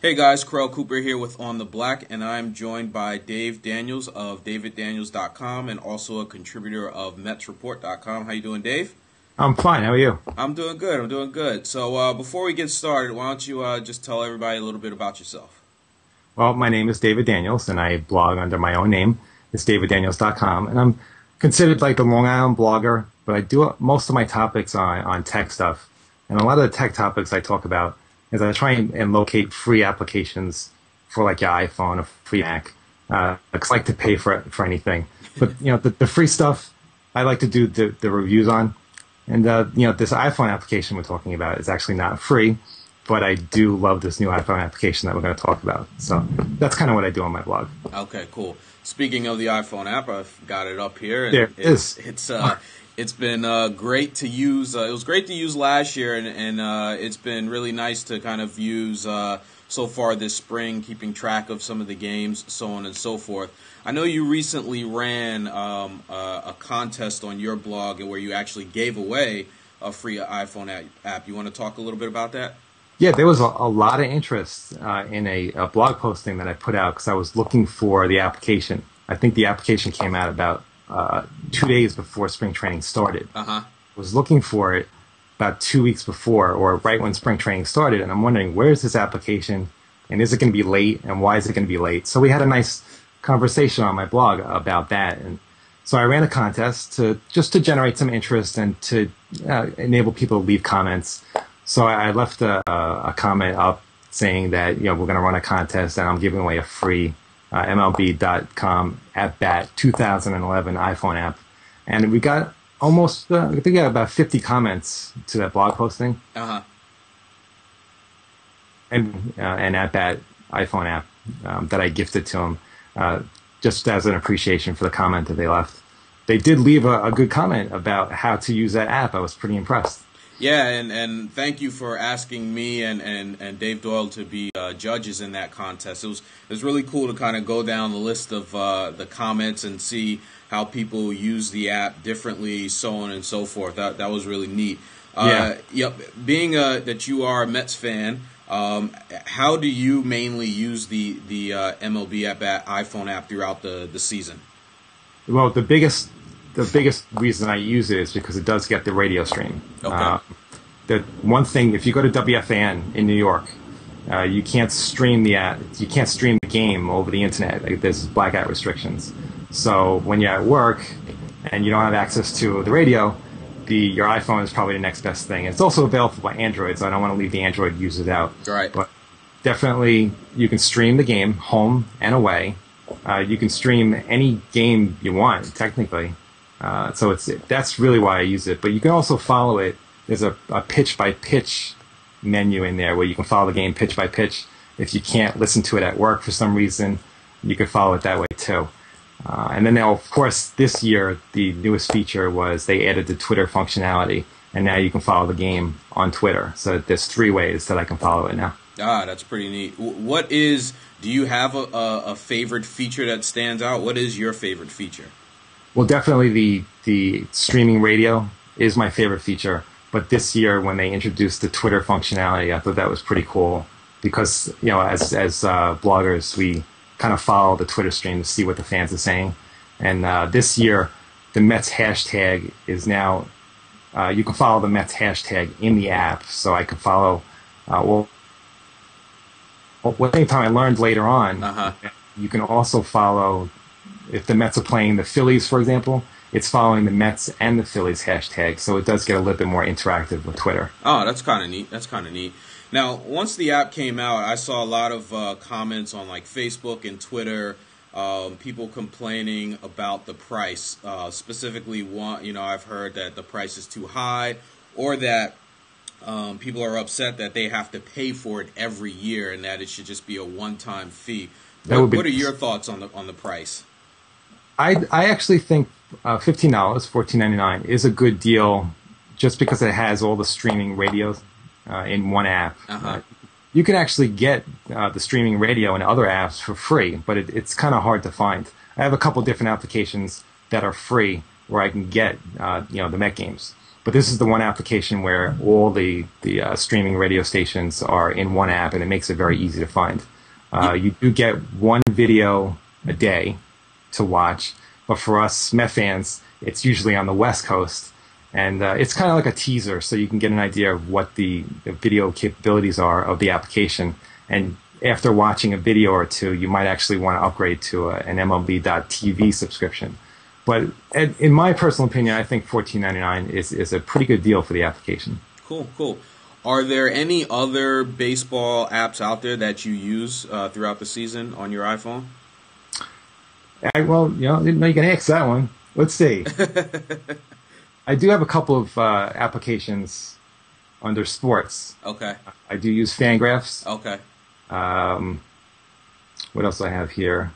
Hey guys, Carell Cooper here with On the Black, and I'm joined by Dave Daniels of daviddaniels.com and also a contributor of metsreport.com. How you doing, Dave? I'm fine. How are you? I'm doing good. So before we get started, why don't you just tell everybody a little bit about yourself? Well, my name is David Daniels, and I blog under my own name. It's daviddaniels.com, and I'm considered like the Long Island blogger, but I do most of my topics on tech stuff. And a lot of the tech topics I talk about is I try and locate free applications for like your iPhone or free Mac. I like to pay for anything. But, the free stuff I like to do the reviews on. And, this iPhone application we're talking about is actually not free, but I do love this new iPhone application that we're going to talk about. So that's kind of what I do on my blog. Okay, cool. Speaking of the iPhone app, I've got it up here. And there it is. It's been great to use. It was great to use last year, and it's been really nice to kind of use so far this spring, keeping track of some of the games, so on and so forth. I know you recently ran a contest on your blog where you actually gave away a free iPhone app. You want to talk a little bit about that? Yeah, there was a lot of interest in a blog posting that I put out because I was looking for the application. I think the application came out about 2 days before spring training started. Uh-huh. Was looking for it about 2 weeks before, or right when spring training started, and I'm wondering, where's this application, and is it going to be late, and why is it going to be late? So we had a nice conversation on my blog about that, and so I ran a contest to generate some interest and to enable people to leave comments. So I left a comment up saying that we're going to run a contest and I'm giving away a free MLB.com At Bat 2011 iPhone app, and we got almost I think we got about 50 comments to that blog posting. Uh-huh. And an At Bat iPhone app that I gifted to them just as an appreciation for the comment that they left. They did leave a good comment about how to use that app. I was pretty impressed. Yeah, and thank you for asking me and Dave Doyle to be judges in that contest. It was really cool to kind of go down the list of the comments and see how people use the app differently, so on and so forth. That was really neat. Yeah. Yep. Being that you are a Mets fan, how do you mainly use the MLB At Bat iPhone app throughout the season? Well, the biggest reason I use it is because it does get the radio stream. Okay. The one thing, if you go to WFAN in New York, you can't stream the game over the internet. There's blackout restrictions. So when you're at work and you don't have access to the radio, your iPhone is probably the next best thing. It's also available by Android, so I don't want to leave the Android users out. Right. But definitely, you can stream the game home and away. You can stream any game you want, technically. So that's really why I use it. But you can also follow it. There's a pitch-by-pitch menu in there where you can follow the game pitch by pitch. If you can't listen to it at work for some reason, you can follow it that way too. And then now, of course, this year, the newest feature was they added the Twitter functionality. And now you can follow the game on Twitter. So there's 3 ways that I can follow it now. Ah, that's pretty neat. Do you have a favorite feature that stands out? What is your favorite feature? Well, definitely the streaming radio is my favorite feature. But this year, when they introduced the Twitter functionality, I thought that was pretty cool because, as bloggers, we kind of follow the Twitter stream to see what the fans are saying. And this year, the Mets hashtag is now, you can follow the Mets hashtag in the app. So I can follow, one thing I learned later on, you can also follow, if the Mets are playing the Phillies, for example, it's following the Mets and the Phillies hashtag, so it does get a little bit more interactive with Twitter. Oh, that's kind of neat. Now, once the app came out, I saw a lot of comments on like Facebook and Twitter, people complaining about the price. Specifically, I've heard that the price is too high, or that people are upset that they have to pay for it every year, and that it should just be a one-time fee. What are your thoughts on the price? I actually think $15, $14.99 is a good deal, just because it has all the streaming radios in one app. You can actually get the streaming radio and other apps for free, but it's kind of hard to find. I have a couple different applications that are free where I can get the Met games. But this is the one application where all the streaming radio stations are in one app, and it makes it very easy to find. You do get one video a day to watch, but for us Met fans, it's usually on the West Coast, and it's kind of like a teaser, so you can get an idea of what the video capabilities are of the application. And after watching a video or two, you might actually want to upgrade to an MLB.TV subscription. But in my personal opinion, I think $14.99 is a pretty good deal for the application. Cool. Are there any other baseball apps out there that you use throughout the season on your iPhone? Well, you can ask that one. Let's see. I do have a couple of applications under sports. Okay. I do use Fangraphs. Okay. What else do I have here?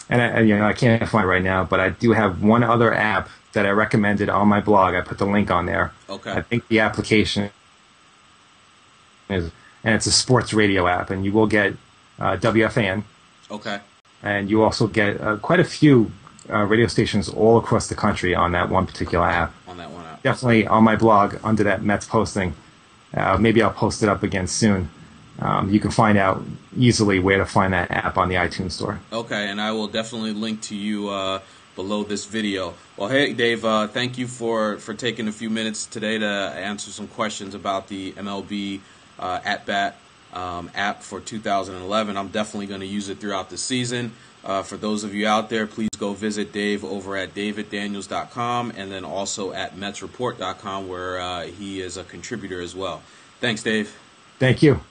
And I can't find it right now, but I do have one other app that I recommended on my blog. I put the link on there. Okay. I think the application is, and it's a sports radio app, and you will get WFAN. Okay. And you also get quite a few radio stations all across the country on that one particular app. On that one app. Definitely on my blog under that Mets posting. Maybe I'll post it up again soon. You can find out easily where to find that app on the iTunes Store. Okay, and I will definitely link to you below this video. Well, hey, Dave, thank you for taking a few minutes today to answer some questions about the MLB At Bat app for 2011. I'm definitely going to use it throughout the season. For those of you out there, please go visit Dave over at daviddaniels.com and then also at metsreport.com, where he is a contributor as well. Thanks, Dave. Thank you.